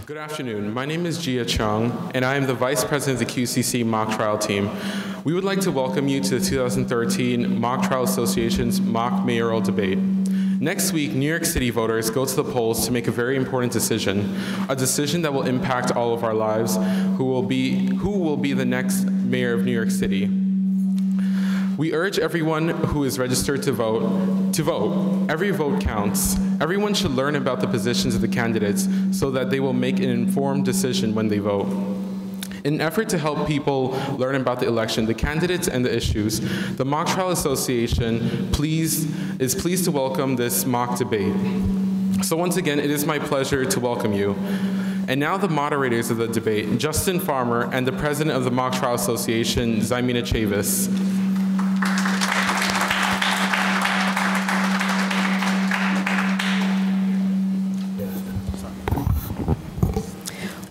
Good afternoon. My name is Jia Chung, and I am the Vice President of the QCC Mock Trial Team. We would like to welcome you to the 2013 Mock Trial Association's Mock Mayoral Debate. Next week, New York City voters go to the polls to make a very important decision, a decision that will impact all of our lives, who will be the next mayor of New York City. We urge everyone who is registered to vote to vote. Every vote counts. Everyone should learn about the positions of the candidates so that they will make an informed decision when they vote. In an effort to help people learn about the election, the candidates, and the issues, the Mock Trial Association is pleased to welcome this mock debate. So once again, it is my pleasure to welcome you. And now the moderators of the debate, Justin Farmer and the President of the Mock Trial Association, Zaimina Chavis.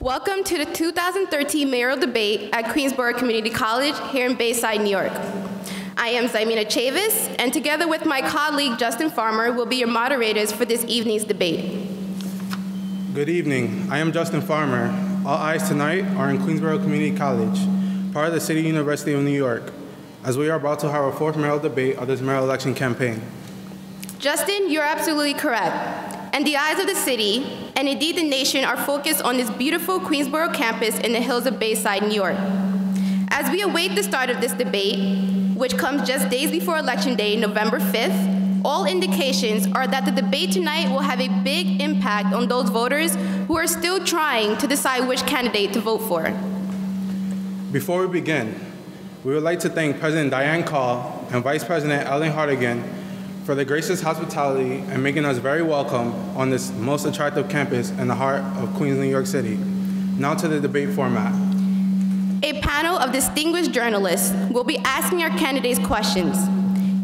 Welcome to the 2013 mayoral debate at Queensborough Community College here in Bayside, New York. I am Zaimina Chavis, and together with my colleague Justin Farmer will be your moderators for this evening's debate. Good evening. I am Justin Farmer. All eyes tonight are in Queensborough Community College, part of the City University of New York, as we are about to have our fourth mayoral debate of this mayoral election campaign. Justin, you're absolutely correct. And the eyes of the city, and indeed the nation, are focused on this beautiful Queensborough campus in the hills of Bayside, New York. As we await the start of this debate, which comes just days before Election Day, November 5th, all indications are that the debate tonight will have a big impact on those voters who are still trying to decide which candidate to vote for. Before we begin, we would like to thank President Diane Call and Vice President Ellen Hartigan for the gracious hospitality and making us very welcome on this most attractive campus in the heart of Queens, New York City. Now to the debate format. A panel of distinguished journalists will be asking our candidates questions.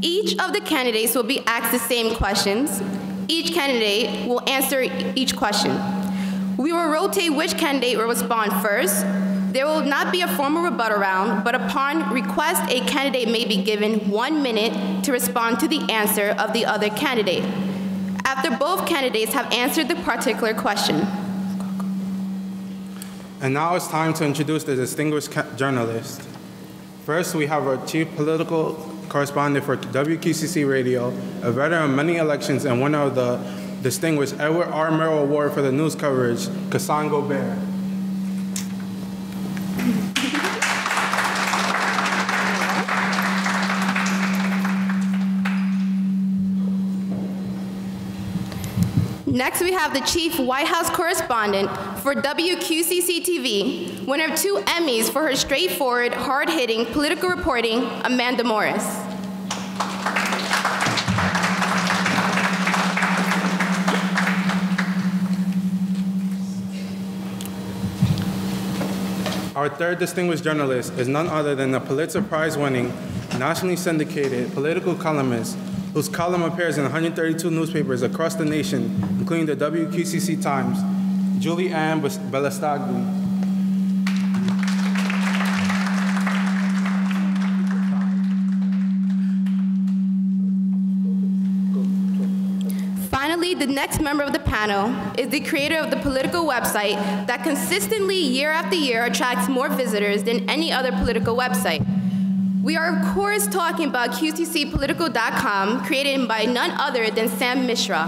Each of the candidates will be asked the same questions. Each candidate will answer each question. We will rotate which candidate will respond first. There will not be a formal rebuttal round, but upon request, a candidate may be given 1 minute to respond to the answer of the other candidate, after both candidates have answered the particular question. And now it's time to introduce the distinguished journalists. First, we have our chief political correspondent for WQCC Radio, a veteran of many elections and winner of the distinguished Edward R. Murrow Award for the news coverage, Kassan Gobert. Next, we have the chief White House correspondent for WQCC TV, winner of 2 Emmys for her straightforward, hard-hitting political reporting, Amanda Morris. Our third distinguished journalist is none other than the Pulitzer Prize-winning, nationally syndicated political columnist whose column appears in 132 newspapers across the nation, including the WQCC Times, Julie Ann Belastagli. Finally, the next member of the panel is the creator of the political website that consistently, year after year, attracts more visitors than any other political website. We are, of course, talking about QCCpolitical.com, created by none other than Sam Mishra.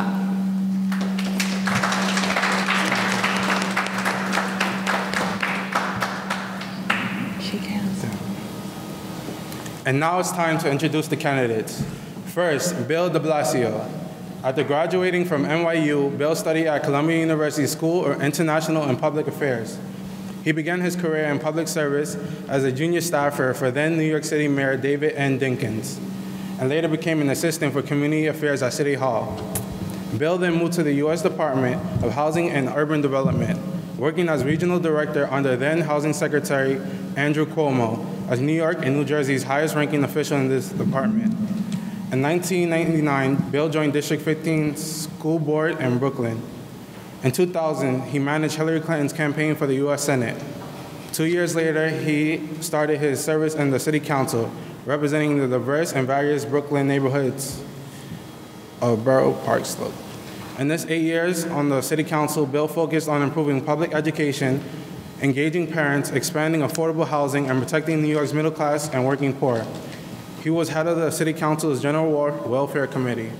And now it's time to introduce the candidates. First, Bill de Blasio. After graduating from NYU, Bill studied at Columbia University School of International and Public Affairs. He began his career in public service as a junior staffer for then New York City Mayor David N. Dinkins, and later became an assistant for community affairs at City Hall. Bill then moved to the U.S. Department of Housing and Urban Development, working as regional director under then Housing Secretary Andrew Cuomo, as New York and New Jersey's highest-ranking official in this department. In 1999, Bill joined District 15 School Board in Brooklyn. In 2000, he managed Hillary Clinton's campaign for the U.S. Senate. 2 years later, he started his service in the City Council, representing the diverse and various Brooklyn neighborhoods of Borough Park Slope. In this 8 years on the City Council, Bill focused on improving public education, engaging parents, expanding affordable housing, and protecting New York's middle class and working poor. He was head of the City Council's General Welfare Committee.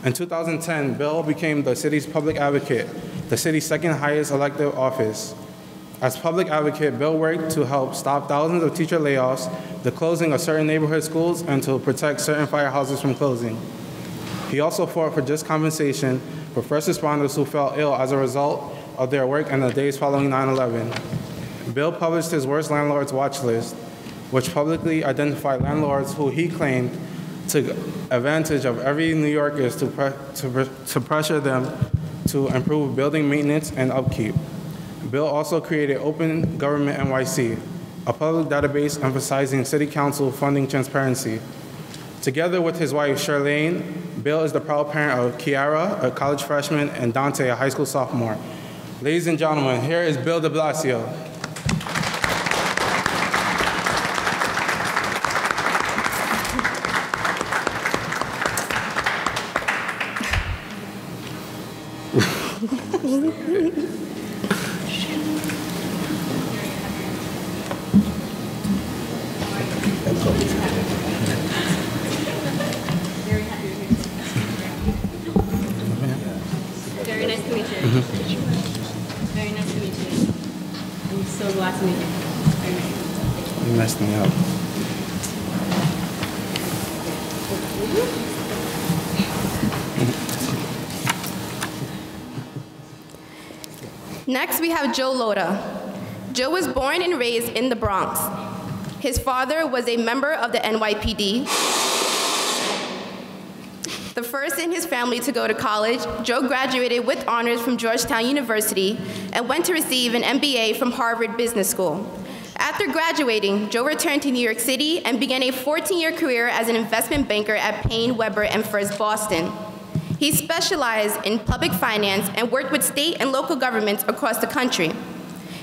In 2010, Bill became the city's public advocate, the city's second highest elected office. As public advocate, Bill worked to help stop thousands of teacher layoffs, the closing of certain neighborhood schools, and to protect certain firehouses from closing. He also fought for just compensation for first responders who fell ill as a result of their work in the days following 9/11. Bill published his Worst Landlords Watch List, which publicly identified landlords who he claimed took advantage of every New Yorker to pressure them to improve building maintenance and upkeep. Bill also created Open Government NYC, a public database emphasizing city council funding transparency. Together with his wife, Shirley, Bill is the proud parent of Kiara, a college freshman, and Dante, a high school sophomore. Ladies and gentlemen, here is Bill de Blasio. Very nice to meet you. Very nice to meet you. I'm so glad to meet you. Very nice. You messed me up. Next, we have Joe Lhota. Joe was born and raised in the Bronx. His father was a member of the NYPD. The first in his family to go to college, Joe graduated with honors from Georgetown University and went to receive an MBA from Harvard Business School. After graduating, Joe returned to New York City and began a 14-year career as an investment banker at Payne, Weber & First Boston. He specialized in public finance and worked with state and local governments across the country.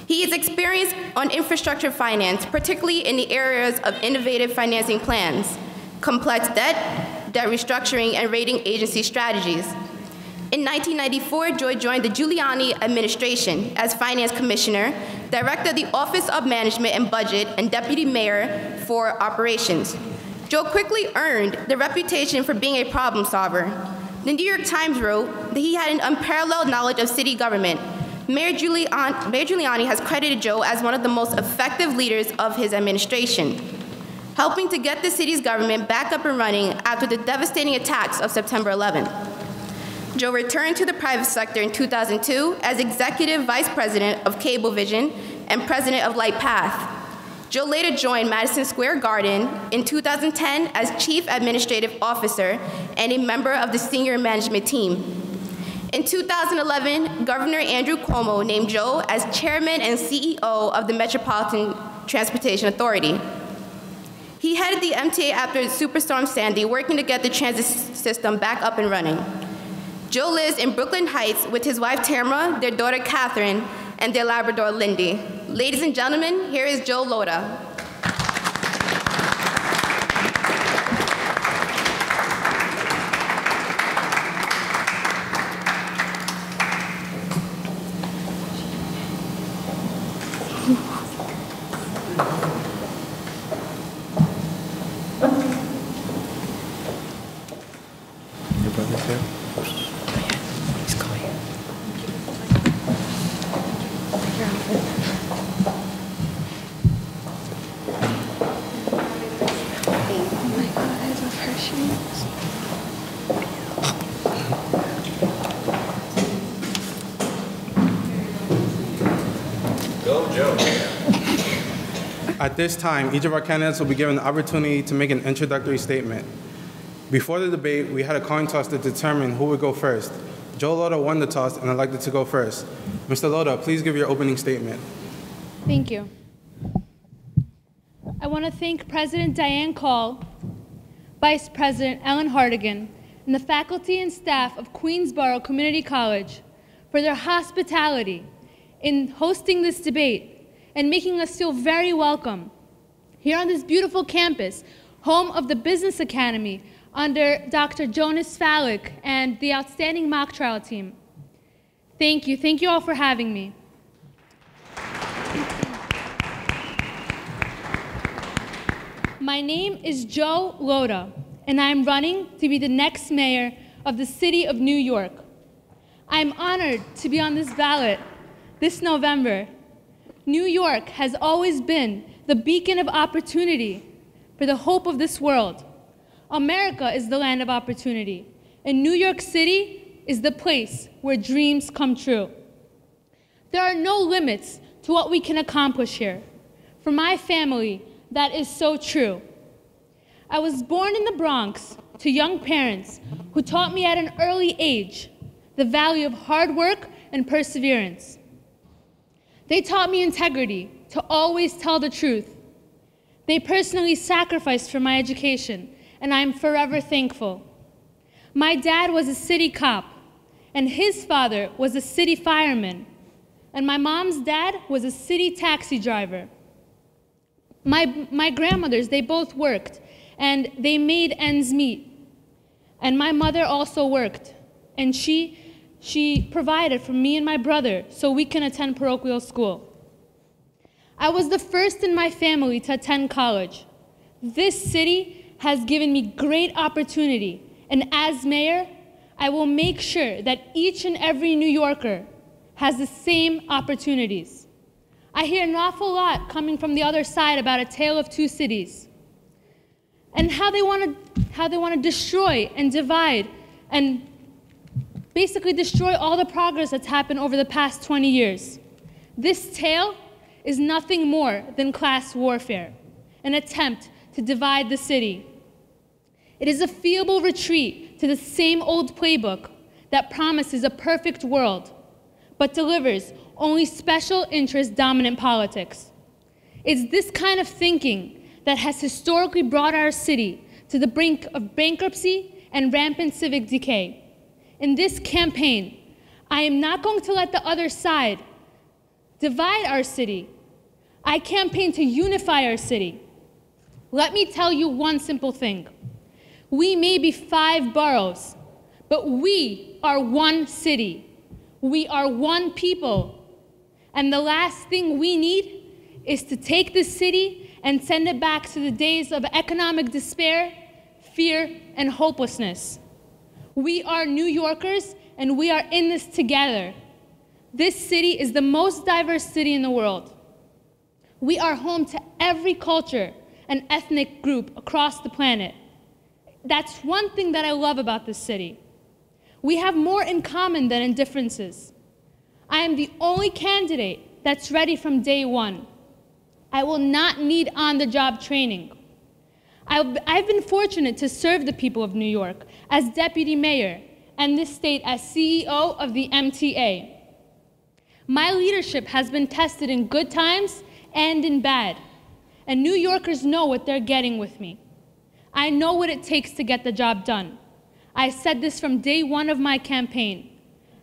He is experienced on infrastructure finance, particularly in the areas of innovative financing plans, complex debt restructuring, and rating agency strategies. In 1994, Joe joined the Giuliani administration as finance commissioner, director of the Office of Management and Budget, and deputy mayor for operations. Joe quickly earned the reputation for being a problem solver. The New York Times wrote that he had an unparalleled knowledge of city government. Mayor Giuliani has credited Joe as one of the most effective leaders of his administration, helping to get the city's government back up and running after the devastating attacks of September 11th. Joe returned to the private sector in 2002 as executive vice president of Cablevision and president of LightPath. Joe later joined Madison Square Garden in 2010 as chief administrative officer and a member of the senior management team. In 2011, Governor Andrew Cuomo named Joe as chairman and CEO of the Metropolitan Transportation Authority. He headed the MTA after Superstorm Sandy, working to get the transit system back up and running. Joe lives in Brooklyn Heights with his wife Tamara, their daughter Catherine, and their Labrador Lindy. Ladies and gentlemen, here is Joe Lhota. Your brother's here? He's coming. Oh my God, I love her shoes. Go, Joe. At this time, each of our candidates will be given the opportunity to make an introductory statement. Before the debate, we had a coin toss to determine who would go first. Joe Lhota won the toss and elected to go first. Mr. Lhota, please give your opening statement. Thank you. I want to thank President Diane Call, Vice President Ellen Hartigan, and the faculty and staff of Queensborough Community College for their hospitality in hosting this debate and making us feel very welcome here on this beautiful campus, home of the Business Academy, under Dr. Jonas Falick and the outstanding mock trial team. Thank you. Thank you all for having me. My name is Jo Lhota, and I am running to be the next mayor of the city of New York. I am honored to be on this ballot this November. New York has always been the beacon of opportunity for the hope of this world. America is the land of opportunity, and New York City is the place where dreams come true. There are no limits to what we can accomplish here. For my family, that is so true. I was born in the Bronx to young parents who taught me at an early age the value of hard work and perseverance. They taught me integrity, to always tell the truth. They personally sacrificed for my education, and I am forever thankful. My dad was a city cop, and his father was a city fireman, and my mom's dad was a city taxi driver. My grandmothers, they both worked, and they made ends meet. And my mother also worked, and she provided for me and my brother so we can attend parochial school. I was the first in my family to attend college. This city has given me great opportunity, and as mayor, I will make sure that each and every New Yorker has the same opportunities. I hear an awful lot coming from the other side about a tale of two cities, and how they want to destroy and divide and basically destroy all the progress that's happened over the past 20 years. This tale is nothing more than class warfare, an attempt to divide the city. It is a feeble retreat to the same old playbook that promises a perfect world, but delivers only special interest dominant politics. It's this kind of thinking that has historically brought our city to the brink of bankruptcy and rampant civic decay. In this campaign, I am not going to let the other side divide our city. I campaign to unify our city. Let me tell you one simple thing. We may be 5 boroughs, but we are one city. We are one people. And the last thing we need is to take this city and send it back to the days of economic despair, fear, and hopelessness. We are New Yorkers, and we are in this together. This city is the most diverse city in the world. We are home to every culture and ethnic group across the planet. That's one thing that I love about this city. We have more in common than in differences. I am the only candidate that's ready from day one. I will not need on-the-job training. I've been fortunate to serve the people of New York as deputy mayor and this state as CEO of the MTA. My leadership has been tested in good times and in bad, and New Yorkers know what they're getting with me. I know what it takes to get the job done. I said this from day one of my campaign.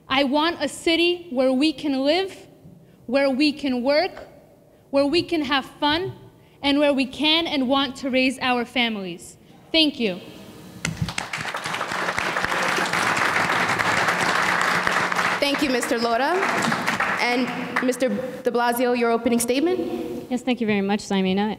I want a city where we can live, where we can work, where we can have fun, and where we can and want to raise our families. Thank you. Thank you, Mr. Lhota. And Mr. de Blasio, your opening statement? Yes, thank you very much, Simena.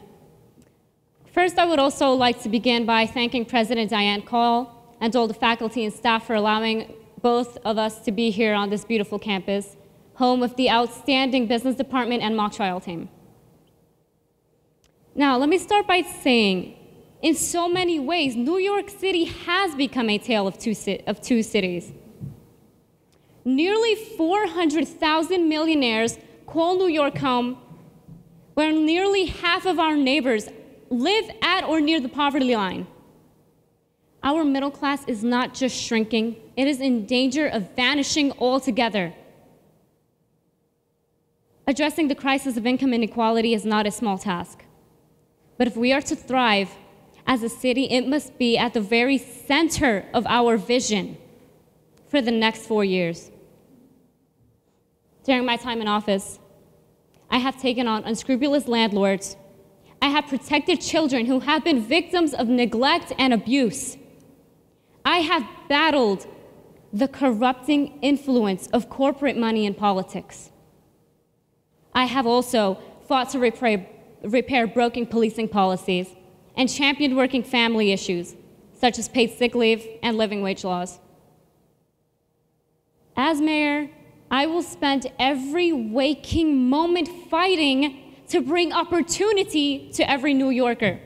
First, I would also like to begin by thanking President Diane Call and all the faculty and staff for allowing both of us to be here on this beautiful campus, home of the outstanding business department and mock trial team. Now, let me start by saying, in so many ways, New York City has become a tale of two cities. Nearly 400,000 millionaires call New York home, where nearly half of our neighbors live at or near the poverty line. Our middle class is not just shrinking, it is in danger of vanishing altogether. Addressing the crisis of income inequality is not a small task. But if we are to thrive as a city, it must be at the very center of our vision for the next 4 years. During my time in office, I have taken on unscrupulous landlords. I have protected children who have been victims of neglect and abuse. I have battled the corrupting influence of corporate money in politics. I have also fought to repair broken policing policies and championed working family issues, such as paid sick leave and living wage laws. As mayor, I will spend every waking moment fighting to bring opportunity to every New Yorker,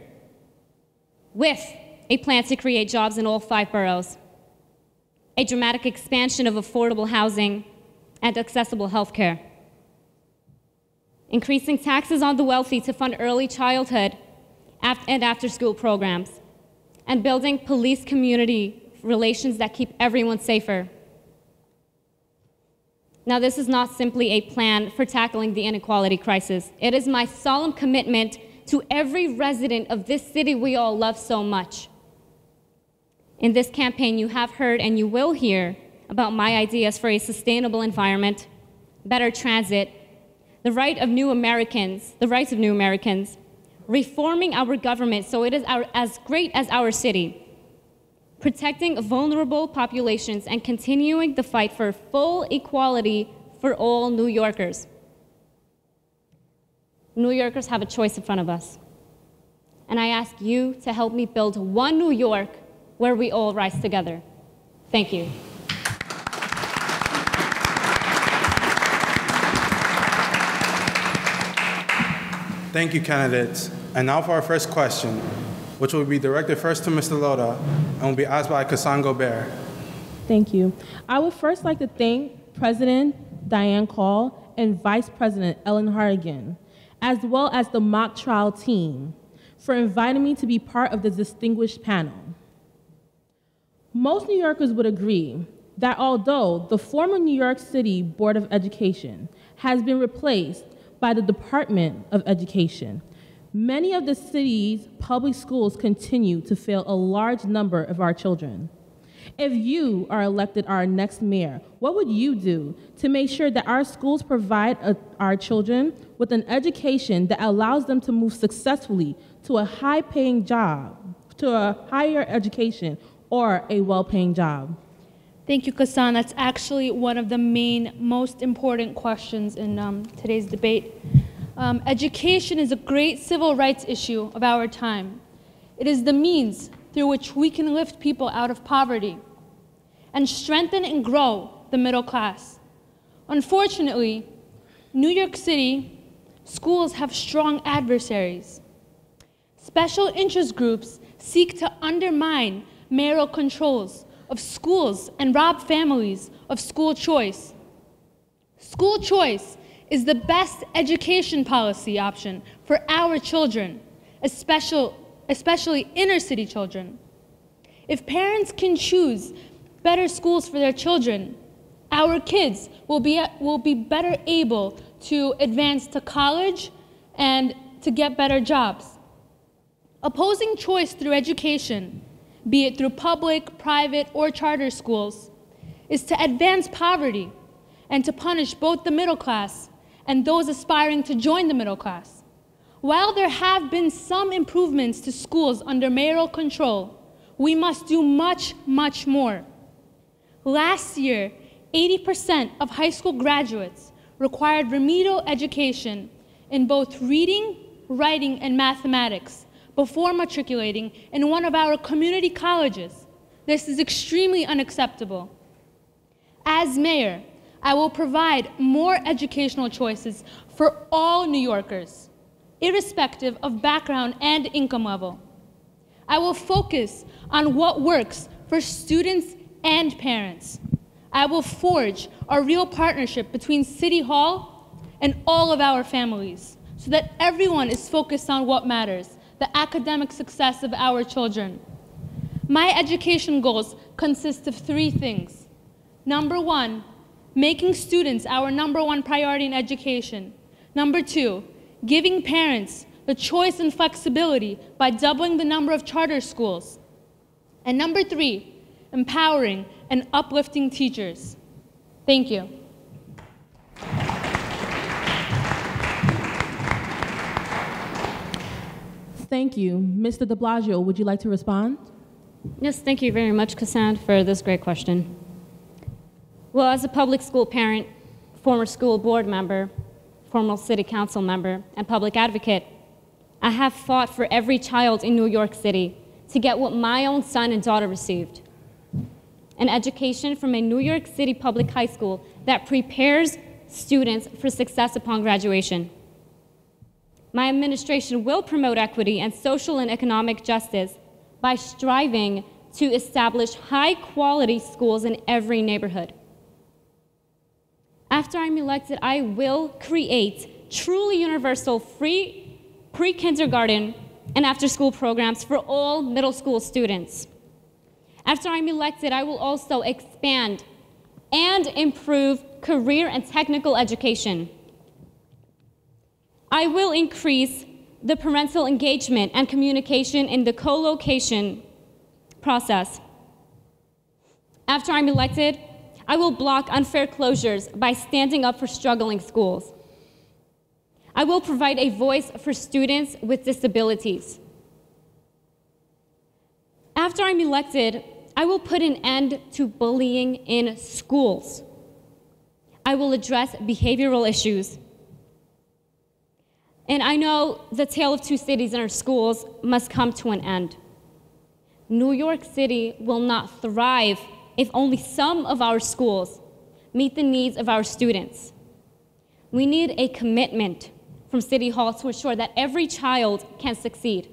with a plan to create jobs in all 5 boroughs, a dramatic expansion of affordable housing and accessible health care, increasing taxes on the wealthy to fund early childhood and after-school programs, and building police-community relations that keep everyone safer. Now, this is not simply a plan for tackling the inequality crisis. It is my solemn commitment to every resident of this city we all love so much. In this campaign, you have heard and you will hear about my ideas for a sustainable environment, better transit, the rights of new Americans, reforming our government so it is as great as our city, protecting vulnerable populations, and continuing the fight for full equality for all New Yorkers. New Yorkers have a choice in front of us, and I ask you to help me build one New York where we all rise together. Thank you. Thank you, candidates. And now for our first question, which will be directed first to Mr. Lhota and will be asked by Kassan Gobert. Thank you. I would first like to thank President Diane Call and Vice President Ellen Hartigan, as well as the mock trial team, for inviting me to be part of this distinguished panel. Most New Yorkers would agree that although the former New York City Board of Education has been replaced by the Department of Education, many of the city's public schools continue to fail a large number of our children. If you are elected our next mayor, what would you do to make sure that our schools provide our children with an education that allows them to move successfully to a high-paying job, to a higher education, or a well-paying job? Thank you, Kassan. That's actually one of the most important questions in today's debate. Education is a great civil rights issue of our time. It is the means through which we can lift people out of poverty and strengthen and grow the middle class. Unfortunately, New York City schools have strong adversaries. Special interest groups seek to undermine mayoral controls of schools and rob families of school choice. School choice is the best education policy option for our children, especially inner city children. If parents can choose better schools for their children, our kids will be better able to advance to college and to get better jobs. Opposing choice through education, be it through public, private, or charter schools, is to advance poverty and to punish both the middle class and those aspiring to join the middle class. While there have been some improvements to schools under mayoral control, we must do much, much more. Last year, 80% of high school graduates required remedial education in both reading, writing, and mathematics before matriculating in one of our community colleges. This is extremely unacceptable. As mayor, I will provide more educational choices for all New Yorkers, irrespective of background and income level. I will focus on what works for students and parents. I will forge a real partnership between City Hall and all of our families so that everyone is focused on what matters, the academic success of our children. My education goals consist of 3 things. Number 1, making students our #1 priority in education. Number 2, giving parents the choice and flexibility by doubling the number of charter schools. And number 3, empowering and uplifting teachers. Thank you. Thank you. Mr. de Blasio, would you like to respond? Yes, thank you very much, Cassandra, for this great question. Well, as a public school parent, former school board member, former city council member, and public advocate, I have fought for every child in New York City to get what my own son and daughter received: an education from a New York City public high school that prepares students for success upon graduation. My administration will promote equity and social and economic justice by striving to establish high-quality schools in every neighborhood. After I'm elected, I will create truly universal free pre-kindergarten and after-school programs for all middle school students. After I'm elected, I will also expand and improve career and technical education. I will increase the parental engagement and communication in the co-location process. After I'm elected, I will block unfair closures by standing up for struggling schools. I will provide a voice for students with disabilities. After I'm elected, I will put an end to bullying in schools. I will address behavioral issues. And I know the tale of two cities in our schools must come to an end. New York City will not thrive if only some of our schools meet the needs of our students. We need a commitment from City Hall to ensure that every child can succeed.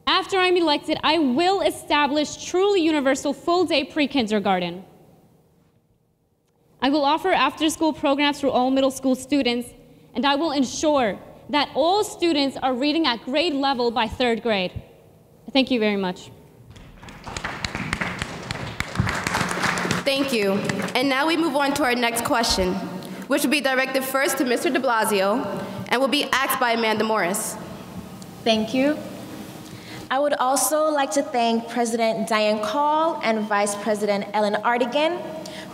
After I'm elected, I will establish truly universal full-day pre-kindergarten. I will offer after-school programs for all middle school students, and I will ensure that all students are reading at grade level by 3rd grade. Thank you very much. Thank you. And now we move on to our next question, which will be directed first to Mr. de Blasio and will be asked by Amanda Morris. Thank you. I would also like to thank President Diane Call and Vice President Ellen Ardigan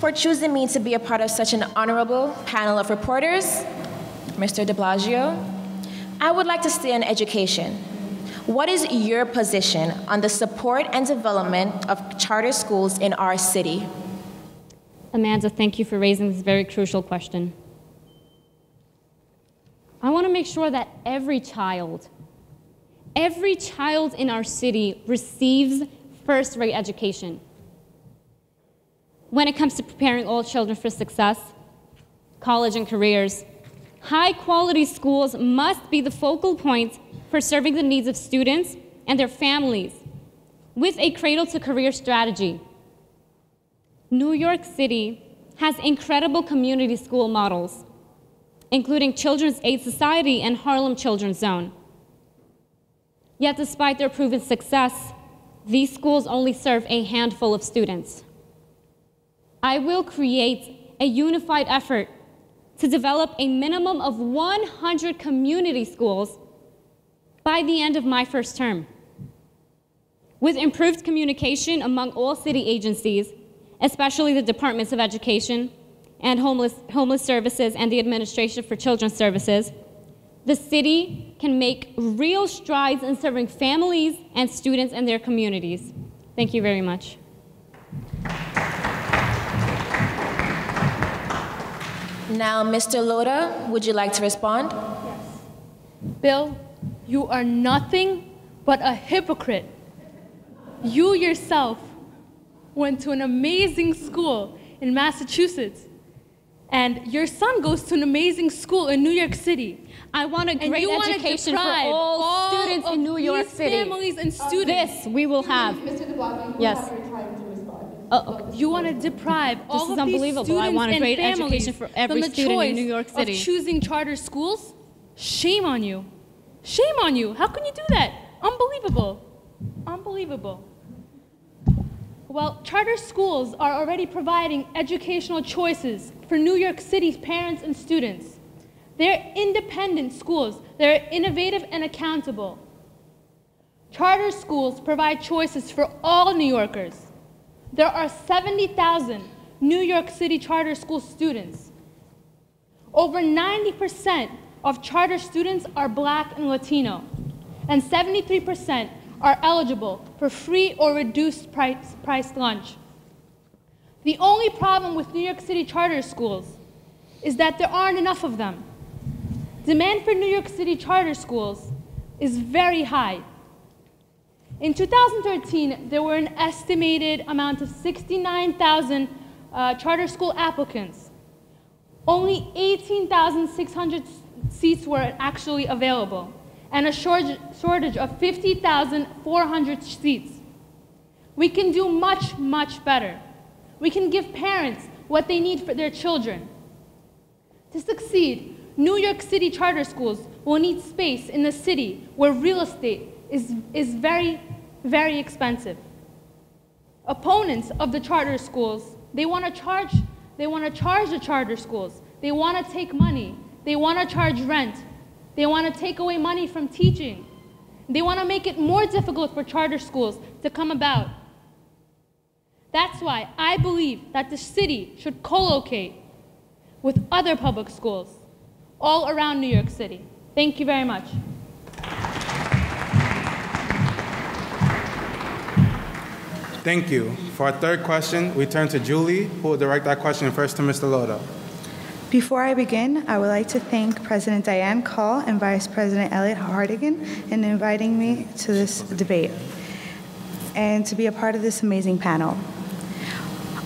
for choosing me to be a part of such an honorable panel of reporters. Mr. de Blasio, I would like to stay on education. What is your position on the support and development of charter schools in our city? Amanda, thank you for raising this very crucial question. I want to make sure that every child in our city receives first-rate education. When it comes to preparing all children for success, college and careers, high-quality schools must be the focal point for serving the needs of students and their families with a cradle-to-career strategy. New York City has incredible community school models, including Children's Aid Society and Harlem Children's Zone. Yet despite their proven success, these schools only serve a handful of students. I will create a unified effort to develop a minimum of 100 community schools by the end of my first term. With improved communication among all city agencies, especially the Departments of Education and Homeless Services and the Administration for Children's Services, the city can make real strides in serving families and students and their communities. Thank you very much. Now, Mr. Lhota, would you like to respond? Yes. Bill, you are nothing but a hypocrite. You yourself went to an amazing school in Massachusetts, and your son goes to an amazing school in New York City. I want a great education for all students in New York City. Families and students. This we will have. Mr. de Blasio, yes. You want to deprive all of these students I want a great and families education for every from the student choice in New York City. of choosing charter schools? Shame on you. Shame on you. How can you do that? Unbelievable. Unbelievable. Well, charter schools are already providing educational choices for New York City's parents and students. They're independent schools. They're innovative and accountable. Charter schools provide choices for all New Yorkers. There are 70,000 New York City charter school students. Over 90% of charter students are Black and Latino, and 73% are eligible for free or reduced price lunch. The only problem with New York City charter schools is that there aren't enough of them. Demand for New York City charter schools is very high. In 2013, there were an estimated amount of 69,000 charter school applicants. Only 18,600 seats were actually available, and a shortage of 50,400 seats. We can do much, much better. We can give parents what they need for their children. To succeed, New York City charter schools will need space in the city where real estate is very, very expensive. Opponents of the charter schools, they want to charge the charter schools. They want to take money. They want to charge rent. They want to take away money from teaching. They want to make it more difficult for charter schools to come about. That's why I believe that the city should co-locate with other public schools all around New York City. Thank you very much. Thank you. For our third question, we turn to Julie, who will direct that question first to Mr. Lhota. Before I begin, I would like to thank President Diane Call and Vice President Elliot Hartigan in inviting me to this debate and to be a part of this amazing panel.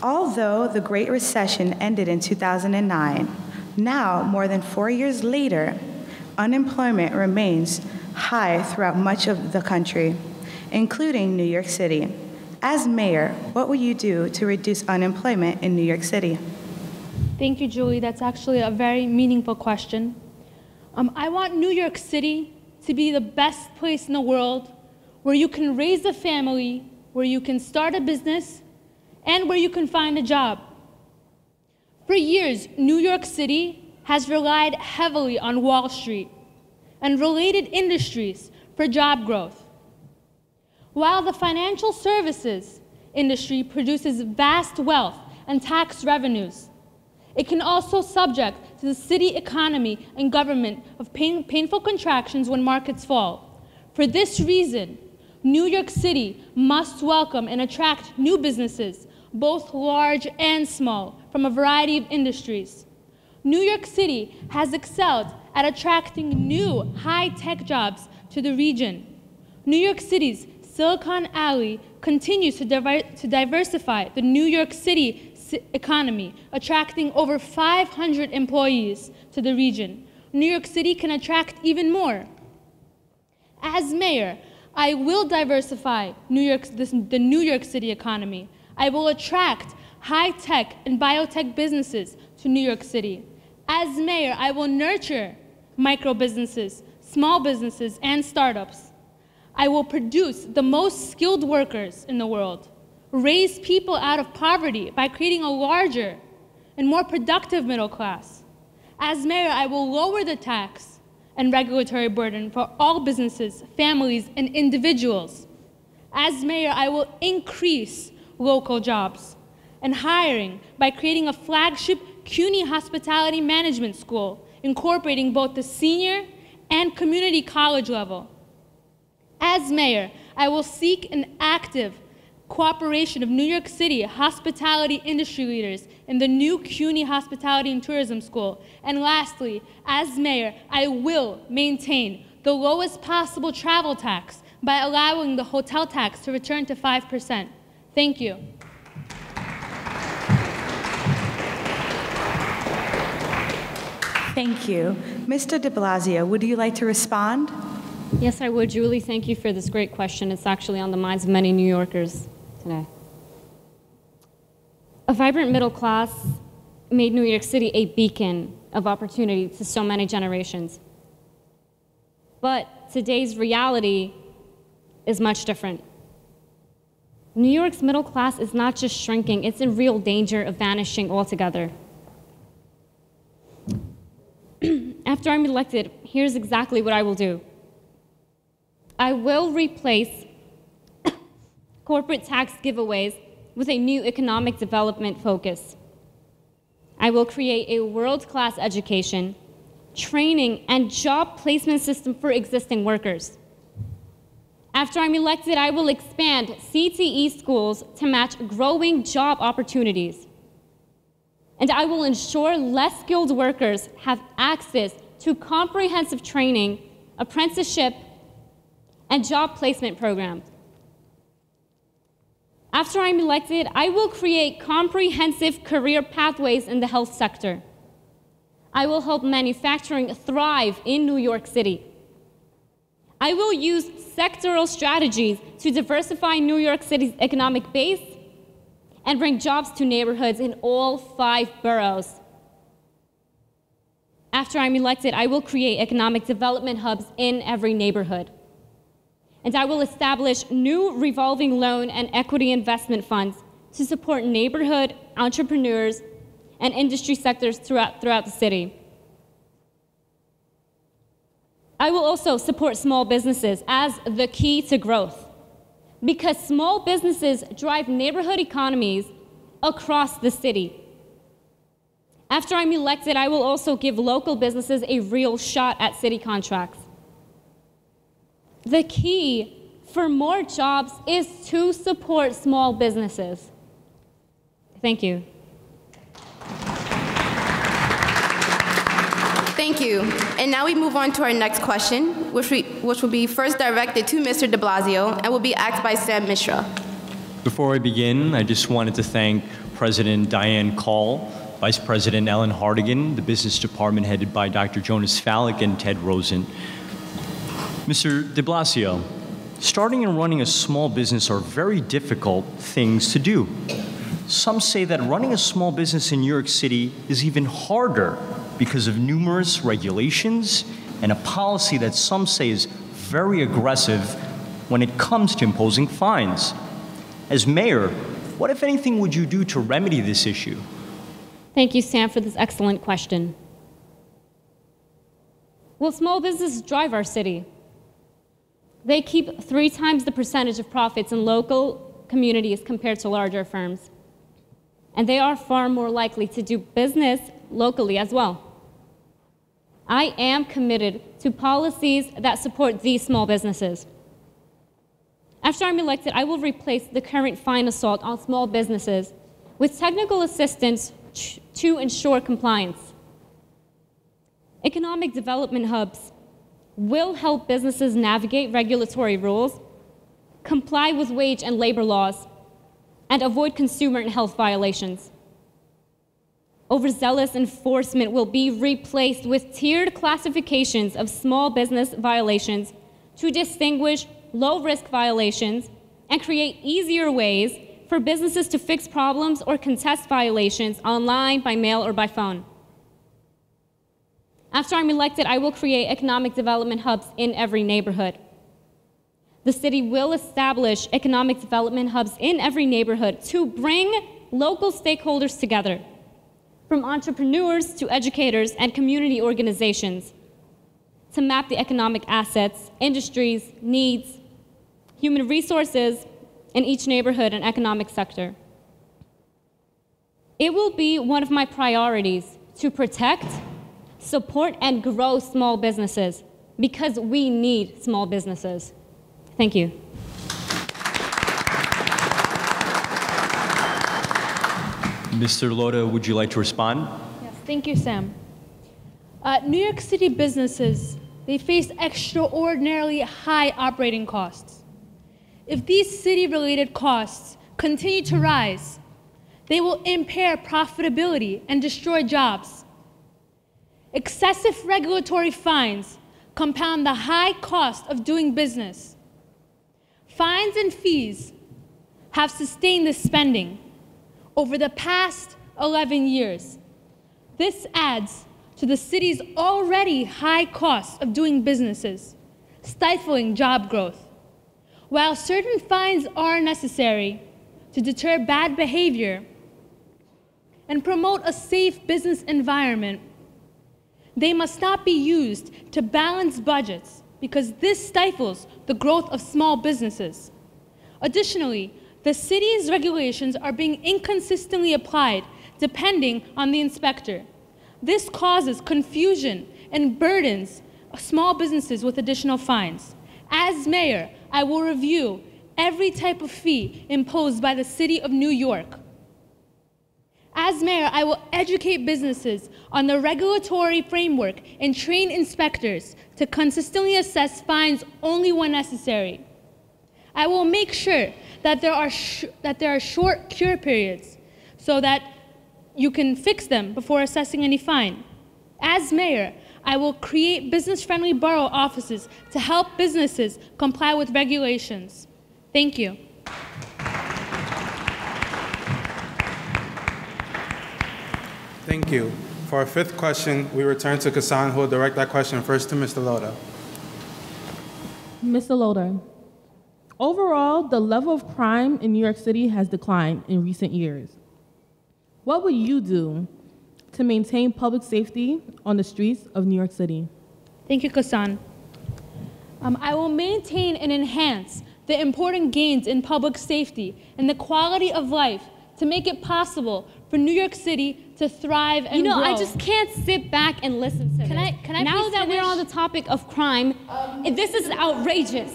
Although the Great Recession ended in 2009, now, more than 4 years later, unemployment remains high throughout much of the country, including New York City. As mayor, what will you do to reduce unemployment in New York City? Thank you, Julie. That's actually a very meaningful question. I want New York City to be the best place in the world where you can raise a family, where you can start a business, and where you can find a job. For years, New York City has relied heavily on Wall Street and related industries for job growth. While the financial services industry produces vast wealth and tax revenues, it can also subject to the city economy and government of painful contractions when markets fall. For this reason, New York City must welcome and attract new businesses, both large and small, from a variety of industries. New York City has excelled at attracting new high-tech jobs to the region. New York City's Silicon Alley continues to diversify the New York City economy, attracting over 500 employees to the region. New York City can attract even more. As mayor, I will diversify the New York City economy. I will attract high-tech and biotech businesses to New York City. As mayor, I will nurture micro-businesses, small businesses, and startups. I will produce the most skilled workers in the world, raise people out of poverty by creating a larger and more productive middle class. As mayor, I will lower the tax and regulatory burden for all businesses, families, and individuals. As mayor, I will increase local jobs and hiring by creating a flagship CUNY hospitality management school, incorporating both the senior and community college level. As mayor, I will seek an active cooperation of New York City hospitality industry leaders in the new CUNY Hospitality and Tourism School. And lastly, as mayor, I will maintain the lowest possible travel tax by allowing the hotel tax to return to 5%. Thank you. Thank you. Mr. de Blasio, would you like to respond? Yes, I would. Julie, thank you for this great question. It's actually on the minds of many New Yorkers today. A vibrant middle class made New York City a beacon of opportunity to so many generations. But today's reality is much different. New York's middle class is not just shrinking, it's in real danger of vanishing altogether. After I'm elected, here's exactly what I will do. I will replace corporate tax giveaways with a new economic development focus. I will create a world-class education, training, and job placement system for existing workers. After I'm elected, I will expand CTE schools to match growing job opportunities. And I will ensure less skilled workers have access to comprehensive training, apprenticeship, and job placement programs. After I'm elected, I will create comprehensive career pathways in the health sector. I will help manufacturing thrive in New York City. I will use sectoral strategies to diversify New York City's economic base and bring jobs to neighborhoods in all 5 boroughs. After I'm elected, I will create economic development hubs in every neighborhood. And I will establish new revolving loan and equity investment funds to support neighborhood entrepreneurs and industry sectors throughout the city. I will also support small businesses as the key to growth, because small businesses drive neighborhood economies across the city. After I'm elected, I will also give local businesses a real shot at city contracts. The key for more jobs is to support small businesses. Thank you. Thank you. And now we move on to our next question, which will be first directed to Mr. de Blasio and will be asked by Sam Mishra. Before I begin, I just wanted to thank President Diane Call, Vice President Ellen Hardigan, the business department headed by Dr. Jonas Fallick and Ted Rosen. Mr. de Blasio, starting and running a small business are very difficult things to do. Some say that running a small business in New York City is even harder because of numerous regulations and a policy that some say is very aggressive when it comes to imposing fines. As mayor, what, if anything, would you do to remedy this issue? Thank you, Sam, for this excellent question. Well, small businesses drive our city. They keep 3 times the percentage of profits in local communities compared to larger firms. And they are far more likely to do business locally as well. I am committed to policies that support these small businesses. After I'm elected, I will replace the current fine assault on small businesses with technical assistance to ensure compliance. Economic development hubs will help businesses navigate regulatory rules, comply with wage and labor laws, and avoid consumer and health violations. Overzealous enforcement will be replaced with tiered classifications of small business violations to distinguish low-risk violations and create easier ways for businesses to fix problems or contest violations online, by mail, or by phone. After I'm elected, I will create economic development hubs in every neighborhood. The city will establish economic development hubs in every neighborhood to bring local stakeholders together, from entrepreneurs to educators and community organizations, to map the economic assets, industries, needs, human resources in each neighborhood and economic sector. It will be one of my priorities to protect, support, and grow small businesses, because we need small businesses. Thank you. Mr. Lhota, would you like to respond? Yes, thank you, Sam. New York City businesses, they face extraordinarily high operating costs. If these city-related costs continue to rise, they will impair profitability and destroy jobs. Excessive regulatory fines compound the high cost of doing business. Fines and fees have sustained this spending over the past 11 years. This adds to the city's already high cost of doing businesses, stifling job growth. While certain fines are necessary to deter bad behavior and promote a safe business environment, they must not be used to balance budgets, because this stifles the growth of small businesses. Additionally, the city's regulations are being inconsistently applied depending on the inspector. This causes confusion and burdens small businesses with additional fines. As mayor, I will review every type of fee imposed by the City of New York. As mayor, I will educate businesses on the regulatory framework and train inspectors to consistently assess fines only when necessary. I will make sure that there are short cure periods so that you can fix them before assessing any fine. As mayor, I will create business-friendly borough offices to help businesses comply with regulations. Thank you. Thank you. For our fifth question, we return to Kassan, who will direct that question first to Mr. Lhota. Mr. Lhota, overall, the level of crime in New York City has declined in recent years. What will you do to maintain public safety on the streets of New York City? Thank you, Kassan. I will maintain and enhance the important gains in public safety and the quality of life to make it possible for New York City to thrive and grow. I just can't sit back and listen to this. Can I now please that finish? we're on the topic of crime, this is outrageous.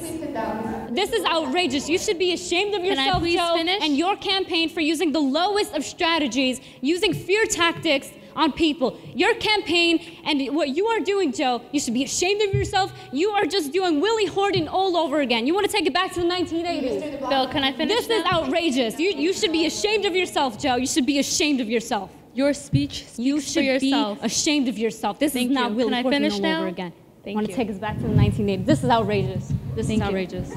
This is outrageous. You should be ashamed of yourself, please Joe, finish? and your campaign for using the lowest of strategies, using fear tactics on people. Your campaign and what you are doing, Joe, you should be ashamed of yourself. You are just doing Willie Horton all over again. You want to take it back to the 1980s. Bill, can I finish This is outrageous. You should be ashamed of yourself, Joe. You should be ashamed of yourself. Your speech speaks You should for yourself. be ashamed of yourself. This Thank is not you. Willie Can I Horton finish all now? over again. Thank Want to you. take us back to the 1980s. This is outrageous. This Thank is you. outrageous.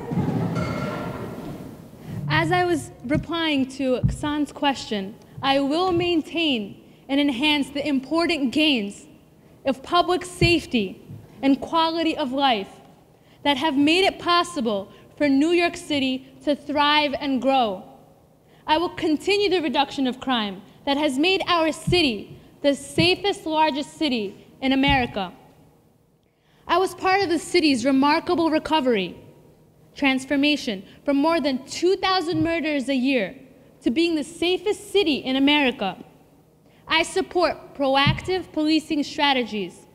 As I was replying to Kassan's question, I will maintain and enhance the important gains of public safety and quality of life that have made it possible for New York City to thrive and grow. I will continue the reduction of crime that has made our city the safest, largest city in America. I was part of the city's remarkable recovery, transformation from more than 2,000 murders a year to being the safest city in America. I support proactive policing strategies.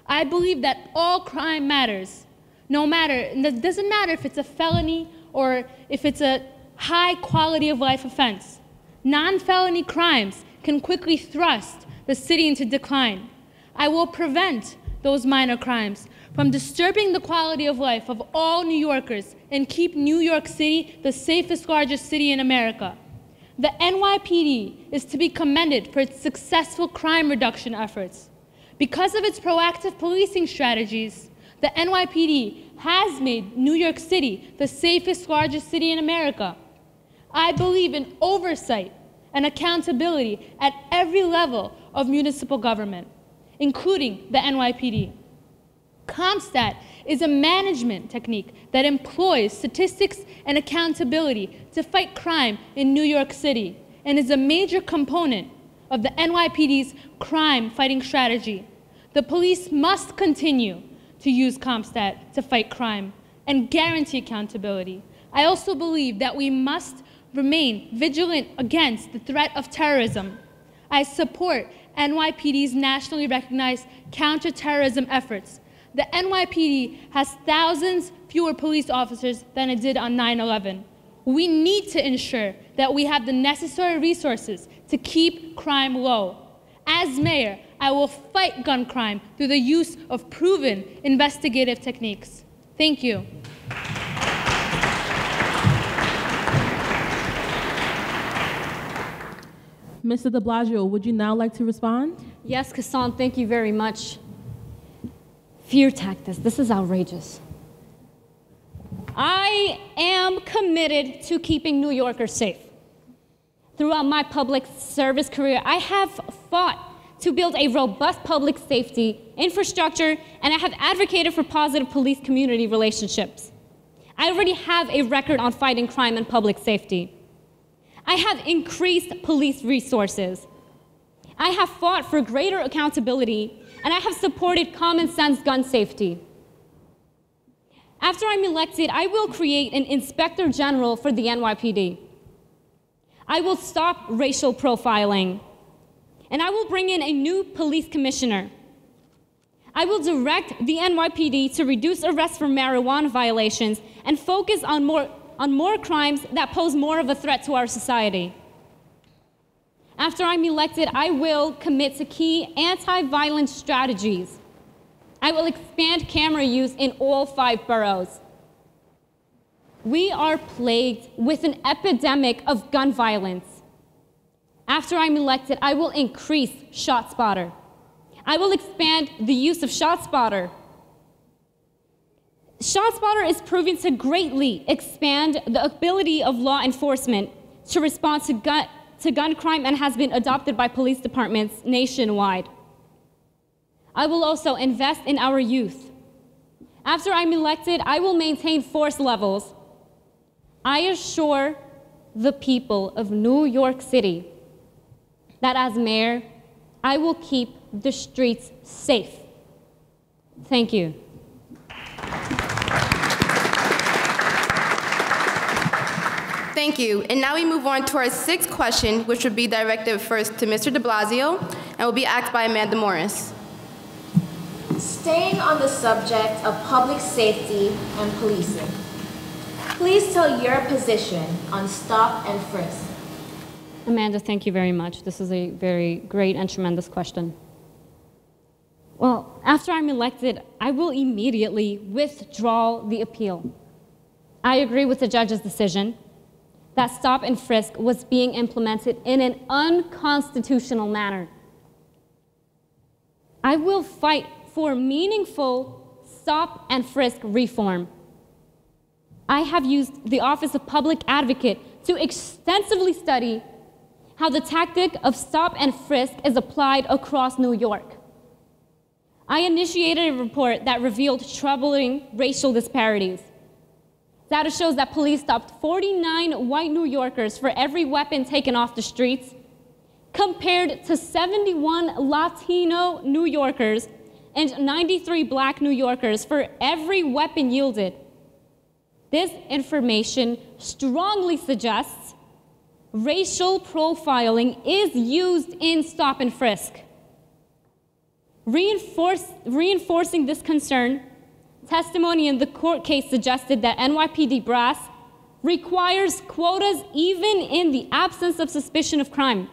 I believe that all crime matters, it doesn't matter if it's a felony or if it's a high quality of life offense. Non-felony crimes can quickly thrust the city into decline. I will prevent those minor crimes from disturbing the quality of life of all New Yorkers and keep New York City the safest, largest city in America. The NYPD is to be commended for its successful crime reduction efforts. Because of its proactive policing strategies, the NYPD has made New York City the safest, largest city in America. I believe in oversight and accountability at every level of municipal government, including the NYPD. CompStat is a management technique that employs statistics and accountability to fight crime in New York City and is a major component of the NYPD's crime-fighting strategy. The police must continue to use CompStat to fight crime and guarantee accountability. I also believe that we must remain vigilant against the threat of terrorism. I support NYPD's nationally recognized counterterrorism efforts. The NYPD has thousands fewer police officers than it did on 9/11. We need to ensure that we have the necessary resources to keep crime low. As mayor, I will fight gun crime through the use of proven investigative techniques. Thank you. Mr. de Blasio, would you now like to respond? Yes, Kassan, thank you very much. Fear tactics, this is outrageous. I am committed to keeping New Yorkers safe. Throughout my public service career, I have fought to build a robust public safety infrastructure, and I have advocated for positive police-community relationships. I already have a record on fighting crime and public safety. I have increased police resources. I have fought for greater accountability, and I have supported common sense gun safety. After I'm elected, I will create an Inspector General for the NYPD. I will stop racial profiling, and I will bring in a new police commissioner. I will direct the NYPD to reduce arrests for marijuana violations and focus on more crimes that pose more of a threat to our society. After I'm elected, I will commit to key anti-violence strategies. I will expand camera use in all 5 boroughs. We are plagued with an epidemic of gun violence. After I'm elected, I will increase ShotSpotter. I will expand the use of ShotSpotter. ShotSpotter is proving to greatly expand the ability of law enforcement to respond to gun crime and has been adopted by police departments nationwide. I will also invest in our youth. After I'm elected, I will maintain force levels. I assure the people of New York City that as mayor, I will keep the streets safe. Thank you. Thank you. And now we move on to our 6th question, which would be directed first to Mr. de Blasio and will be asked by Amanda Morris. Staying on the subject of public safety and policing, please tell your position on stop and frisk. Amanda, thank you very much. This is a very great and tremendous question. Well, after I'm elected, I will immediately withdraw the appeal. I agree with the judge's decision that stop and frisk was being implemented in an unconstitutional manner. I will fight for meaningful stop and frisk reform. I have used the Office of Public Advocate to extensively study how the tactic of stop and frisk is applied across New York. I initiated a report that revealed troubling racial disparities. Data shows that police stopped 49 white New Yorkers for every weapon taken off the streets, compared to 71 Latino New Yorkers and 93 Black New Yorkers for every weapon yielded. This information strongly suggests racial profiling is used in stop and frisk. Reinforcing this concern, testimony in the court case suggested that NYPD brass requires quotas even in the absence of suspicion of crime.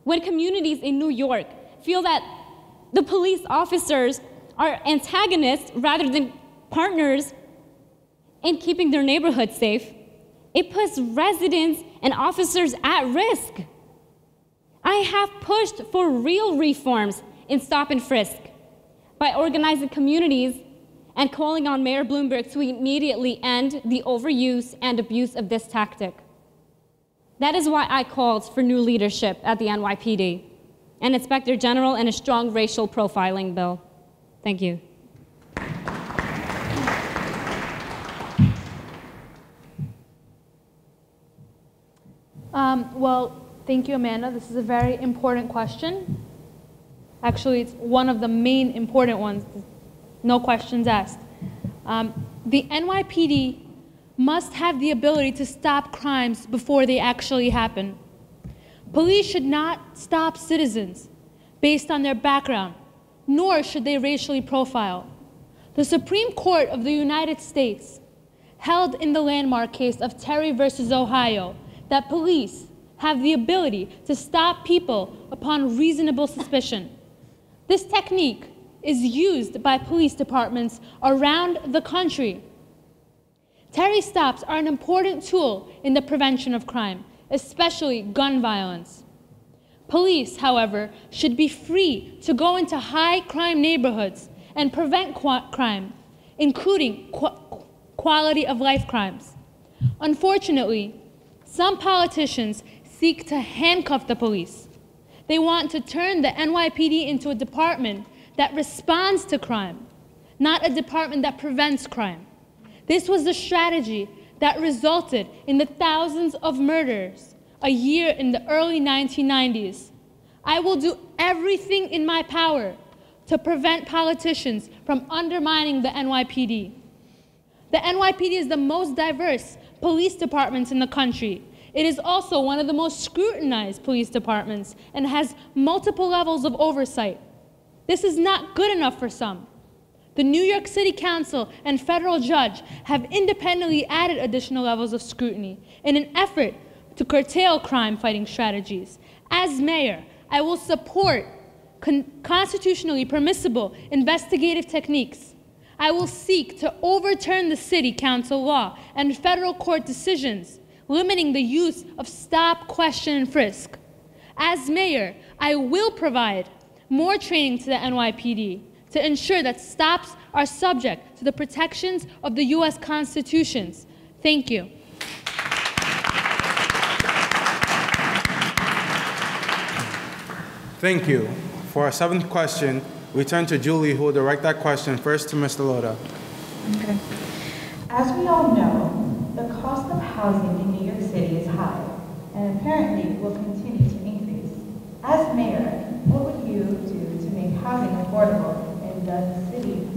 When communities in New York feel that the police officers are antagonists rather than partners in keeping their neighborhood safe, it puts residents and officers at risk. I have pushed for real reforms in stop and frisk by organizing communities and calling on Mayor Bloomberg to immediately end the overuse and abuse of this tactic. That is why I called for new leadership at the NYPD, an inspector general and a strong racial profiling bill. Thank you. Well, thank you, Amanda. This is a very important question. Actually, it's one of the main important ones. No questions asked. The NYPD must have the ability to stop crimes before they actually happen. Police should not stop citizens based on their background, nor should they racially profile. The Supreme Court of the United States held in the landmark case of Terry versus Ohio that police have the ability to stop people upon reasonable suspicion. This technique is used by police departments around the country. Terry stops are an important tool in the prevention of crime, especially gun violence. Police, however, should be free to go into high crime neighborhoods and prevent crime, including quality of life crimes. Unfortunately, some politicians seek to handcuff the police. They want to turn the NYPD into a department that responds to crime, not a department that prevents crime. This was the strategy that resulted in the thousands of murders a year in the early 1990s. I will do everything in my power to prevent politicians from undermining the NYPD. The NYPD is the most diverse police department in the country. It is also one of the most scrutinized police departments and has multiple levels of oversight. This is not good enough for some. The New York City Council and federal judge have independently added additional levels of scrutiny in an effort to curtail crime-fighting strategies. As mayor, I will support constitutionally permissible investigative techniques. I will seek to overturn the city council law and federal court decisions limiting the use of stop, question, and frisk. As mayor, I will provide more training to the NYPD to ensure that stops are subject to the protections of the U.S. Constitution. Thank you. Thank you. For our seventh question, we turn to Julie, who will direct that question first to Mr. Lhota. Okay. As we all know, the cost of housing in New York City is high and apparently will continue to increase. As mayor, what would you do to make housing affordable in the city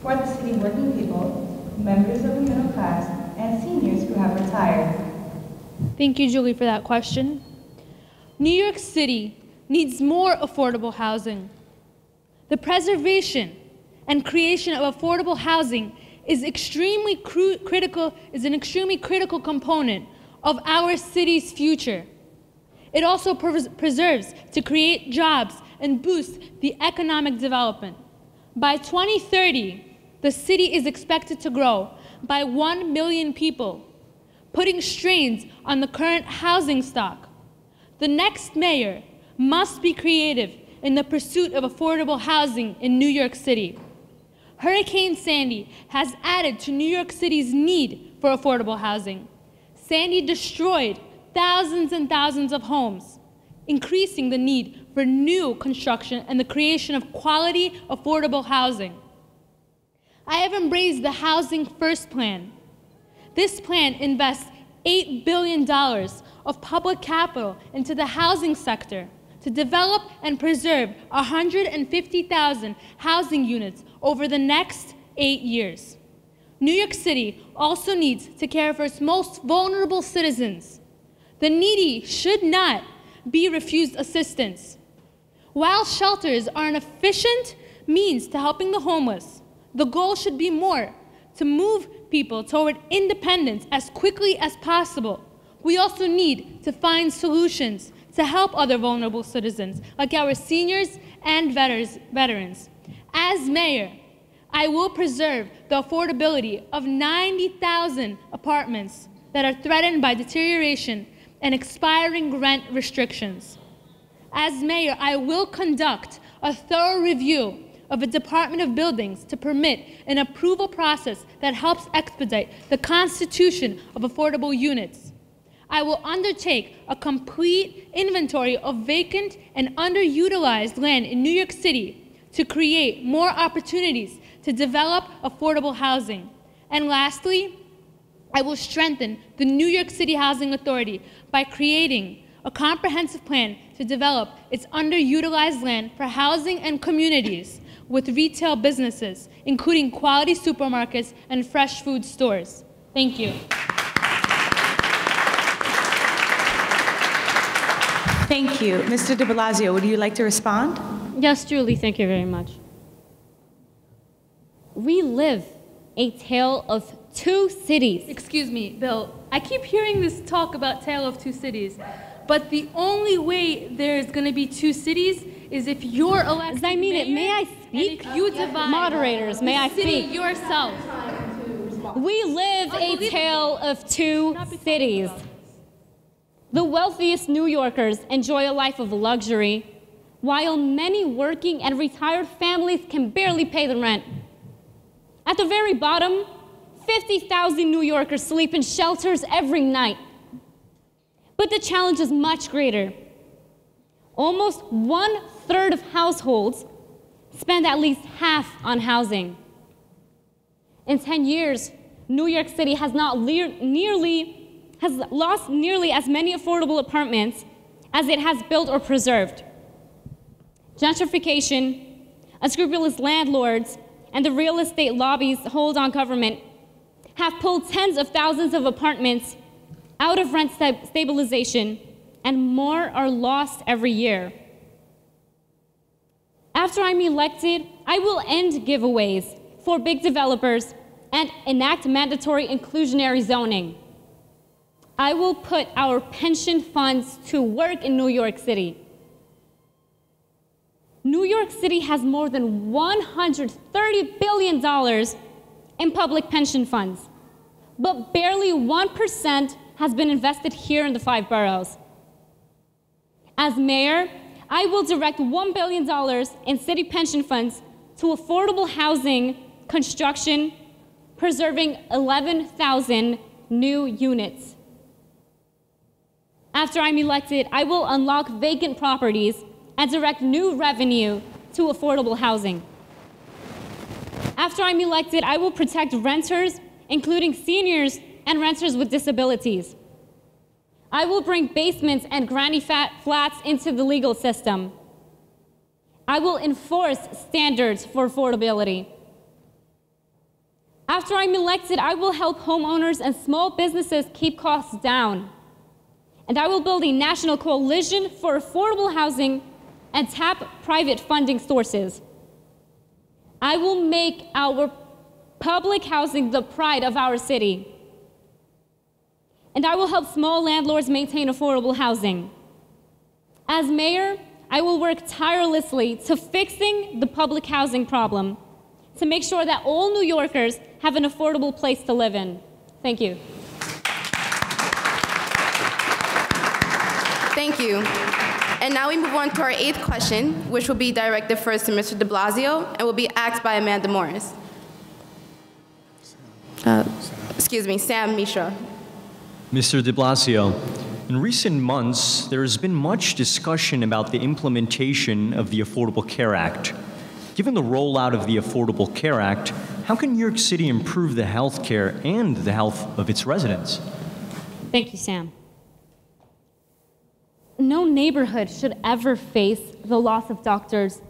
for the city working people, members of the middle class, and seniors who have retired? Thank you, Julie, for that question. New York City needs more affordable housing. The preservation and creation of affordable housing is an extremely critical component of our city's future. It also preserves to create jobs and boost the economic development. By 2030, the city is expected to grow by 1 million people, putting strains on the current housing stock. The next mayor must be creative in the pursuit of affordable housing in New York City. Hurricane Sandy has added to New York City's need for affordable housing. Sandy destroyed thousands and thousands of homes, increasing the need for new construction and the creation of quality, affordable housing. I have embraced the Housing First plan. This plan invests $8 billion of public capital into the housing sector to develop and preserve 150,000 housing units over the next 8 years. New York City also needs to care for its most vulnerable citizens. The needy should not be refused assistance. While shelters are an efficient means to helping the homeless, the goal should be more to move people toward independence as quickly as possible. We also need to find solutions to help other vulnerable citizens, like our seniors and veterans. As mayor, I will preserve the affordability of 90,000 apartments that are threatened by deterioration and expiring rent restrictions. As mayor, I will conduct a thorough review of the Department of Buildings to permit an approval process that helps expedite the constitution of affordable units. I will undertake a complete inventory of vacant and underutilized land in New York City to create more opportunities to develop affordable housing. And lastly, I will strengthen the New York City Housing Authority by creating a comprehensive plan to develop its underutilized land for housing and communities with retail businesses, including quality supermarkets and fresh food stores. Thank you. Thank you. Mr. de Blasio, would you like to respond? Yes, Julie, thank you very much. We live a tale of two cities. Excuse me, Bill. I keep hearing this talk about Tale of Two Cities, but the only way there's going to be two cities is if you're elected I mean mayor, it. May I speak? and if you divide Moderators, may I the city speak? yourself. We live a tale of two cities. The wealthiest New Yorkers enjoy a life of luxury, while many working and retired families can barely pay the rent. At the very bottom, 50,000 New Yorkers sleep in shelters every night. But the challenge is much greater. Almost 1/3 of households spend at least half on housing. In 10 years, New York City has lost nearly as many affordable apartments as it has built or preserved. Gentrification, unscrupulous landlords, and the real estate lobbies' hold on government have pulled tens of thousands of apartments out of rent stabilization, and more are lost every year. After I'm elected, I will end giveaways for big developers and enact mandatory inclusionary zoning. I will put our pension funds to work in New York City. New York City has more than $130 billion in public pension funds, but barely 1% has been invested here in the 5 boroughs. As mayor, I will direct $1 billion in city pension funds to affordable housing construction, preserving 11,000 new units. After I'm elected, I will unlock vacant properties and direct new revenue to affordable housing. After I'm elected, I will protect renters, including seniors and renters with disabilities. I will bring basements and granny flats into the legal system. I will enforce standards for affordability. After I'm elected, I will help homeowners and small businesses keep costs down. And I will build a national coalition for affordable housing and tap private funding sources. I will make our public housing the pride of our city. And I will help small landlords maintain affordable housing. As mayor, I will work tirelessly to fixing the public housing problem to make sure that all New Yorkers have an affordable place to live in. Thank you. Thank you. And now we move on to our 8th question, which will be directed first to Mr. de Blasio and will be asked by Amanda Morris. Sam Mishra. Mr. de Blasio, in recent months, there has been much discussion about the implementation of the Affordable Care Act. Given the rollout of the Affordable Care Act, how can New York City improve the health care and the health of its residents? Thank you, Sam. No neighborhood should ever face the loss of doctors,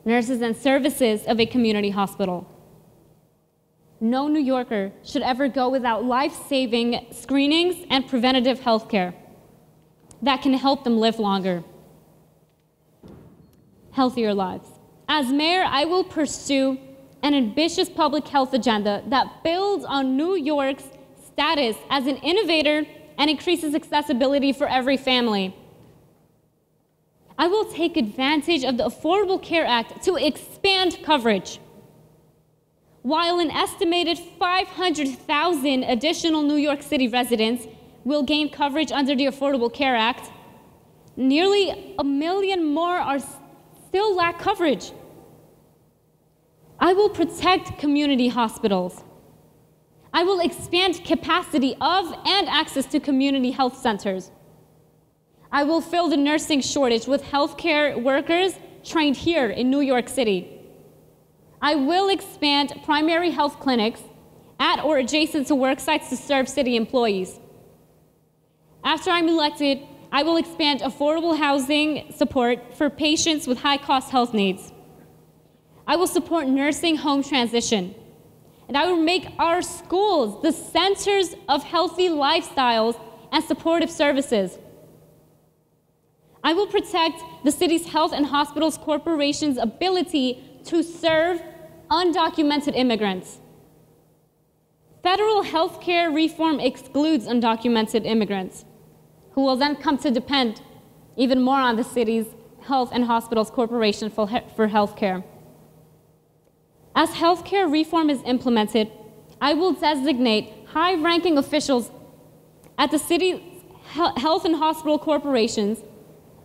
nurses, and services of a community hospital. No New Yorker should ever go without life-saving screenings and preventative health care that can help them live longer, healthier lives. As mayor, I will pursue an ambitious public health agenda that builds on New York's status as an innovator and increases accessibility for every family. I will take advantage of the Affordable Care Act to expand coverage. While an estimated 500,000 additional New York City residents will gain coverage under the Affordable Care Act, nearly 1 million more are still lack coverage. I will protect community hospitals. I will expand capacity of and access to community health centers. I will fill the nursing shortage with healthcare workers trained here in New York City. I will expand primary health clinics at or adjacent to work sites to serve city employees. After I'm elected, I will expand affordable housing support for patients with high-cost health needs. I will support nursing home transition. And I will make our schools the centers of healthy lifestyles and supportive services. I will protect the city's health and hospitals corporation's ability to serve undocumented immigrants. Federal health care reform excludes undocumented immigrants, who will then come to depend even more on the city's health and hospitals corporation for health care. As health care reform is implemented, I will designate high-ranking officials at the city's health and hospital corporations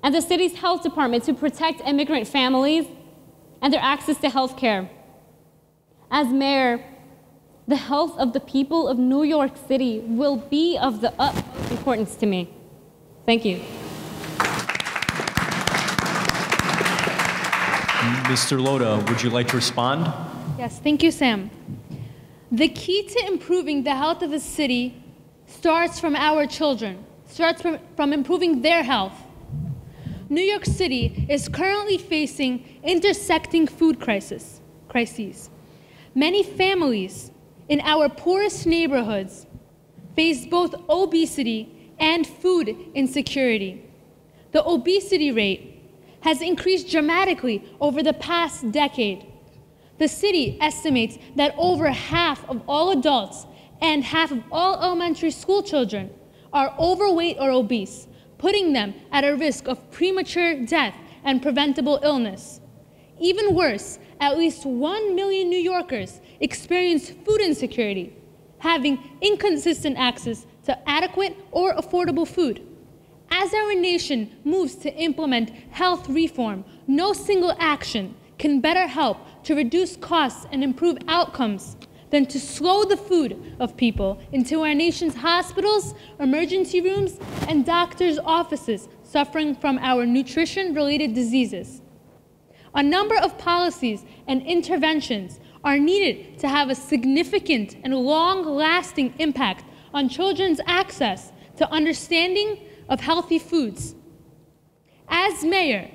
and the city's health department to protect immigrant families and their access to health care. As mayor, the health of the people of New York City will be of the utmost importance to me. Thank you. Mr. Lhota, would you like to respond? Yes, thank you, Sam. The key to improving the health of a city starts from our children, starts from improving their health. New York City is currently facing intersecting food crises. Many families in our poorest neighborhoods face both obesity and food insecurity. The obesity rate has increased dramatically over the past decade. The city estimates that over half of all adults and half of all elementary school children are overweight or obese, putting them at a risk of premature death and preventable illness. Even worse, at least 1 million New Yorkers experience food insecurity, having inconsistent access to adequate or affordable food. As our nation moves to implement health reform, no single action can better help to reduce costs and improve outcomes than to slow the food of people into our nation's hospitals, emergency rooms, and doctors' offices suffering from our nutrition-related diseases. A number of policies and interventions are needed to have a significant and long-lasting impact on children's access to understanding of healthy foods. As mayor,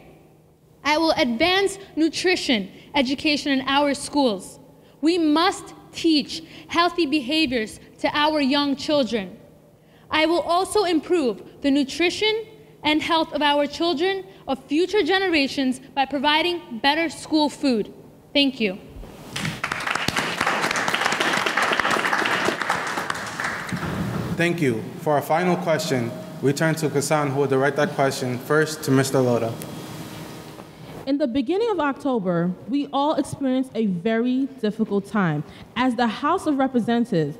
I will advance nutrition education in our schools. We must teach healthy behaviors to our young children. I will also improve the nutrition and health of our children of future generations by providing better school food. Thank you. Thank you. For our final question, we turn to Kassan, who will direct that question first to Mr. Lhota. In the beginning of October, we all experienced a very difficult time as the House of Representatives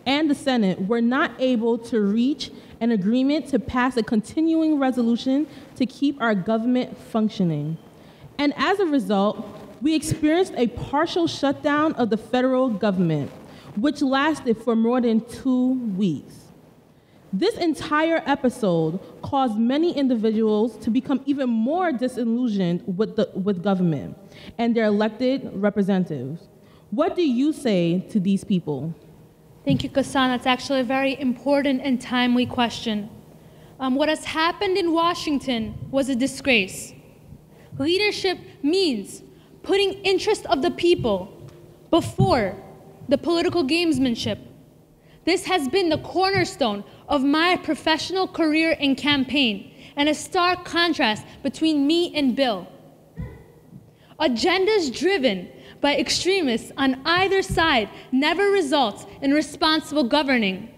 and the Senate were not able to reach an agreement to pass a continuing resolution to keep our government functioning. And as a result, we experienced a partial shutdown of the federal government, which lasted for more than 2 weeks. This entire episode caused many individuals to become even more disillusioned with government and their elected representatives. What do you say to these people? Thank you, Kassan. That's actually a very important and timely question. What has happened in Washington was a disgrace. Leadership means putting interest of the people before the political gamesmanship. This has been the cornerstone of my professional career and campaign, and a stark contrast between me and Bill. Agendas driven by extremists on either side never results in responsible governing.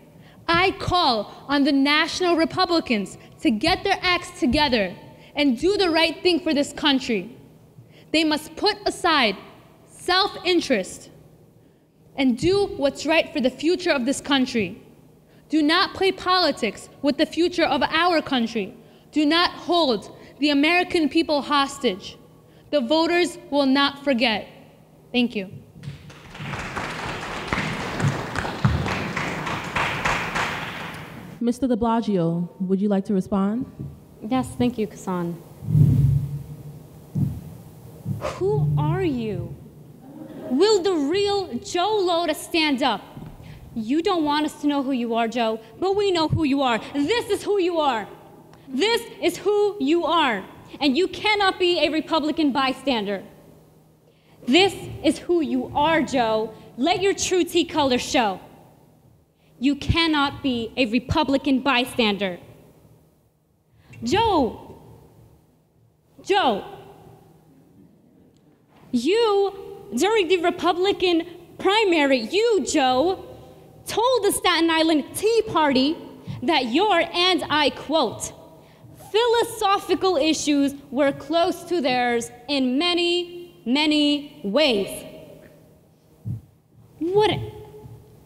I call on the national Republicans to get their acts together and do the right thing for this country. They must put aside self-interest and do what's right for the future of this country. Do not play politics with the future of our country. Do not hold the American people hostage. The voters will not forget. Thank you. Mr. de Blasio, would you like to respond? Yes, thank you, Kassan. Who are you? Will the real Joe Lhota stand up? You don't want us to know who you are, Joe, but we know who you are. This is who you are. This is who you are. And you cannot be a Republican bystander. This is who you are, Joe. Let your true T color show. You cannot be a Republican bystander. Joe, you, during the Republican primary, you, Joe, told the Staten Island Tea Party that your, and I quote, philosophical issues were close to theirs in many, many ways. What?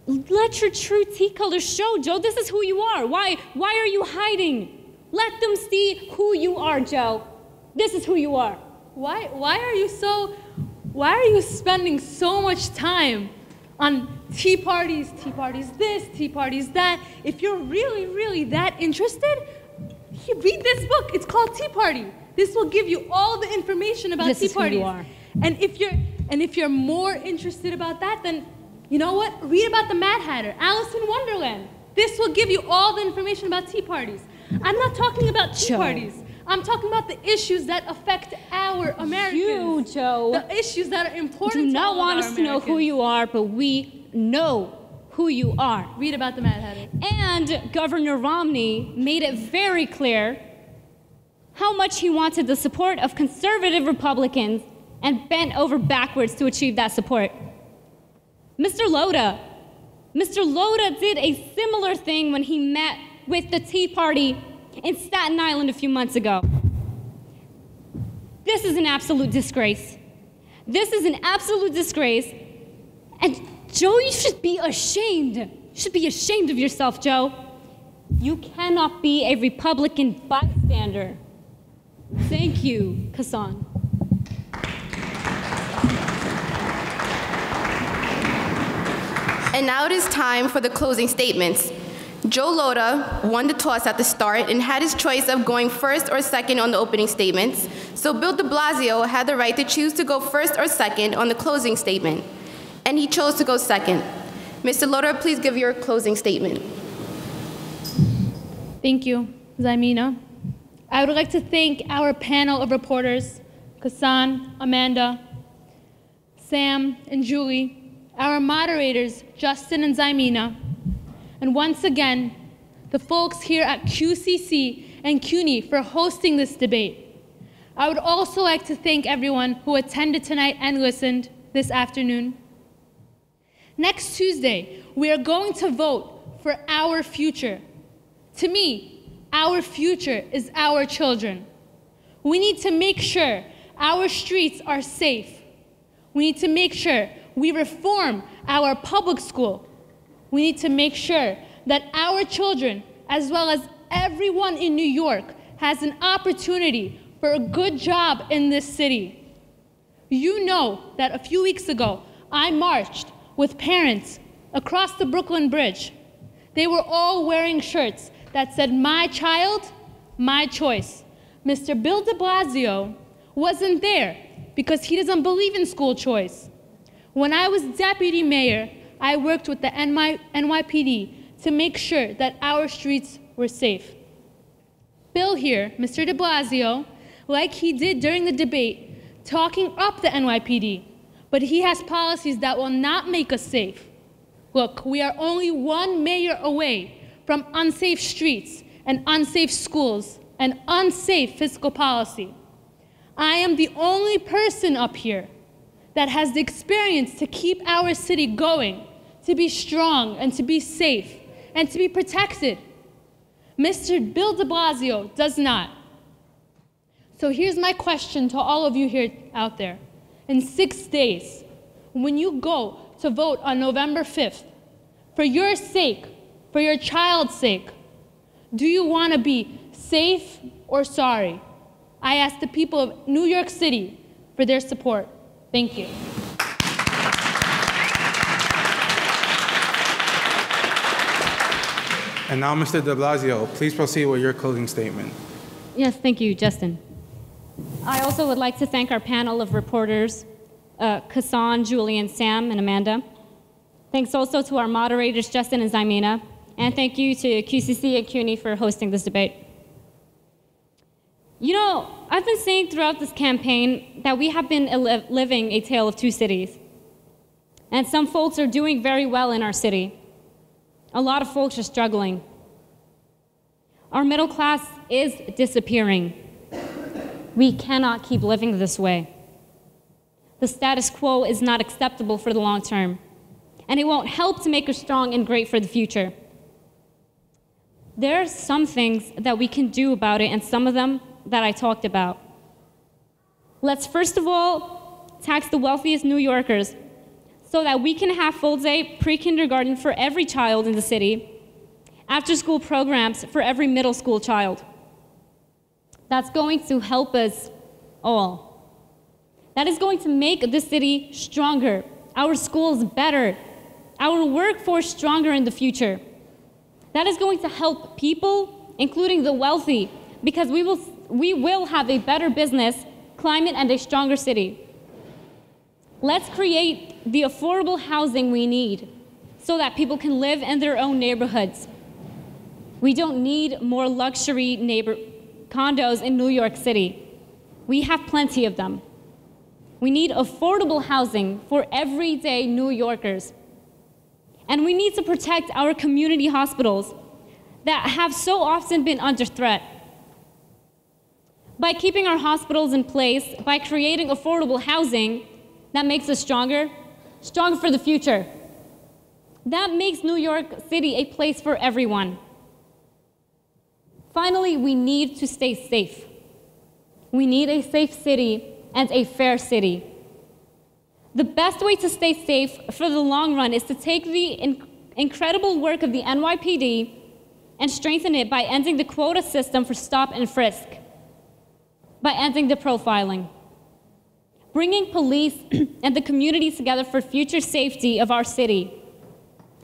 Let your true tea color show, Joe. This is who you are. Why are you hiding? Let them see who you are, Joe. This is who you are. Why are you spending so much time on tea parties this, tea parties that? If you're really, really that interested, read this book. It's called Tea Party. This will give you all the information about tea parties. Who you are. And if you're more interested about that, then you know what? Read about the Mad Hatter, Alice in Wonderland. This will give you all the information about tea parties. I'm not talking about tea parties. I'm talking about the issues that affect our Americans. You, Joe. The issues that are important do to all not want us to know who you are, but we know who you are. Read about the Mad Hatter. And Governor Romney made it very clear how much he wanted the support of conservative Republicans and bent over backwards to achieve that support. Mr. Lhota did a similar thing when he met with the Tea Party in Staten Island a few months ago. This is an absolute disgrace. This is an absolute disgrace. And Joe, you should be ashamed. You should be ashamed of yourself, Joe. You cannot be a Republican bystander. Thank you, Kassan. And now it is time for the closing statements. Joe Lhota won the toss at the start and had his choice of going first or second on the opening statements. So Bill de Blasio had the right to choose to go first or second on the closing statement. And he chose to go second. Mr. Lhota, please give your closing statement. Thank you, Zaimina. I would like to thank our panel of reporters, Kassan, Amanda, Sam, and Julie, our moderators, Justin and Zaimina, and once again, the folks here at QCC and CUNY for hosting this debate. I would also like to thank everyone who attended tonight and listened this afternoon. Next Tuesday, we are going to vote for our future. To me, our future is our children. We need to make sure our streets are safe. We need to make sure we reform our public school. We need to make sure that our children, as well as everyone in New York, has an opportunity for a good job in this city. You know that a few weeks ago, I marched with parents across the Brooklyn Bridge. They were all wearing shirts that said, "My child, my choice." Mr. Bill de Blasio wasn't there because he doesn't believe in school choice. When I was deputy mayor, I worked with the NYPD to make sure that our streets were safe. Bill here, Mr. de Blasio, like he did during the debate, talking up the NYPD, but he has policies that will not make us safe. Look, we are only one mayor away from unsafe streets and unsafe schools and unsafe fiscal policy. I am the only person up here that has the experience to keep our city going, to be strong and to be safe and to be protected. Mr. Bill de Blasio does not. So here's my question to all of you here out there. In 6 days, when you go to vote on November 5th, for your sake, for your child's sake, do you want to be safe or sorry? I ask the people of New York City for their support. Thank you. And now, Mr. de Blasio, please proceed with your closing statement. Yes, thank you, Justin. I also would like to thank our panel of reporters, Kassan, Julie, and Sam, and Amanda. Thanks also to our moderators, Justin and Zaimina. And thank you to QCC and CUNY for hosting this debate. You know, I've been saying throughout this campaign that we have been living a tale of two cities. And some folks are doing very well in our city. A lot of folks are struggling. Our middle class is disappearing. We cannot keep living this way. The status quo is not acceptable for the long term, and it won't help to make us strong and great for the future. There are some things that we can do about it, and some of them that I talked about. Let's first of all tax the wealthiest New Yorkers so that we can have full-day pre-kindergarten for every child in the city, after-school programs for every middle school child. That's going to help us all. That is going to make the city stronger, our schools better, our workforce stronger in the future. That is going to help people, including the wealthy, because we will have a better business climate and a stronger city. Let's create the affordable housing we need so that people can live in their own neighborhoods. We don't need more luxury condos in New York City. We have plenty of them. We need affordable housing for everyday New Yorkers. And we need to protect our community hospitals that have so often been under threat. by keeping our hospitals in place, by creating affordable housing that makes us stronger for the future. That makes New York City a place for everyone. Finally, we need to stay safe. We need a safe city and a fair city. The best way to stay safe for the long run is to take the incredible work of the NYPD and strengthen it by ending the quota system for stop and frisk, by ending the profiling, bringing police and the communities together for future safety of our city.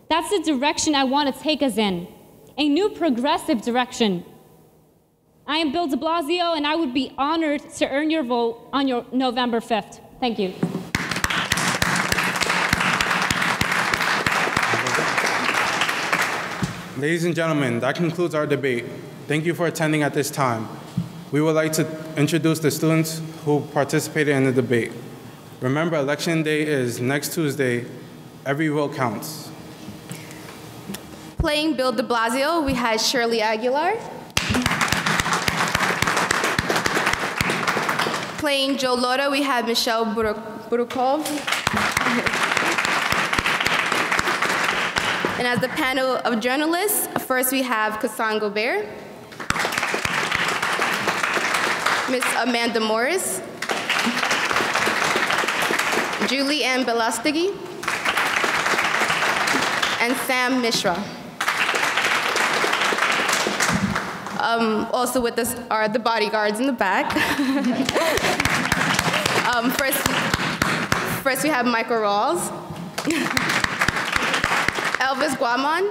That's the direction I want to take us in, a new progressive direction. I am Bill de Blasio, and I would be honored to earn your vote on your November 5th. Thank you. Ladies and gentlemen, that concludes our debate. Thank you for attending at this time. We would like to introduce the students who participated in the debate. Remember, Election Day is next Tuesday. Every vote counts. Playing Bill de Blasio, we had Shirley Aguilar. Playing Joe Lhota, we had Michelle Borukhov. And as the panel of journalists, first we have Kassan Gobert, Miss Amanda Morris, Julie Ann Belastigui, and Sam Mishra. Also with us are the bodyguards in the back. First we have Michael Rawls, Elvis Guaman,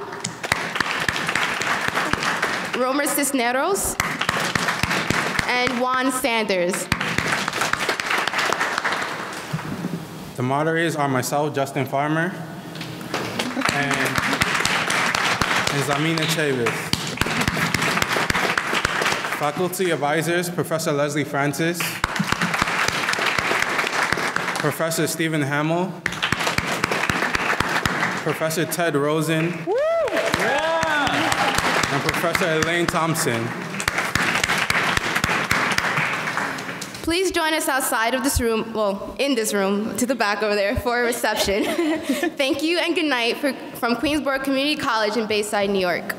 Romer Cisneros, and Juan Sanders. The moderators are myself, Justin Farmer, and Zamina Chavis. Faculty advisors, Professor Leslie Francis, Professor Stephen Hamill, Professor Ted Rosen, and Professor Elaine Thompson. Please join us outside of this room, well, in this room, to the back over there for a reception. Thank you and good night from Queensborough Community College in Bayside, New York.